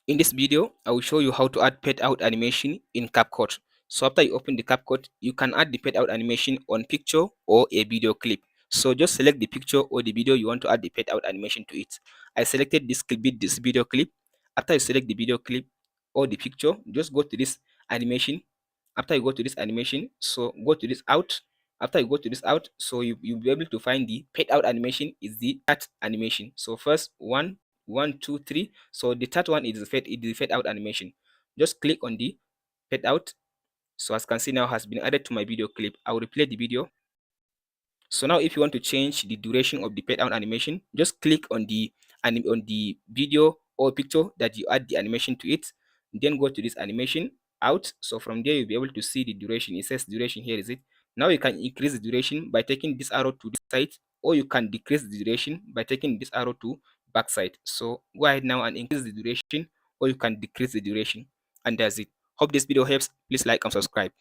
In this video, I will show you how to add fade out animation in CapCut. So after you open the CapCut, you can add the fade out animation on picture or a video clip. So just select the picture or the video you want to add the fade out animation to it. I selected this clip, this video clip. After you select the video clip or the picture, just go to this animation. After you go to this animation, so go to this out. After you go to this out, so you'll be able to find the fade out animation is the cut animation. So first one, two, three. So the third one is the fade out animation. Just click on the fade out. So as you can see now has been added to my video clip. I will replay the video. So now if you want to change the duration of the fade out animation, just click on the video or picture that you add the animation to it. Then go to this animation out. So from there you'll be able to see the duration. It says duration here, is it? Now you can increase the duration by taking this arrow to the side, or you can decrease the duration by taking this arrow to back side. So go ahead now and increase the duration, or you can decrease the duration, and that's it. Hope this video helps. Please like and subscribe.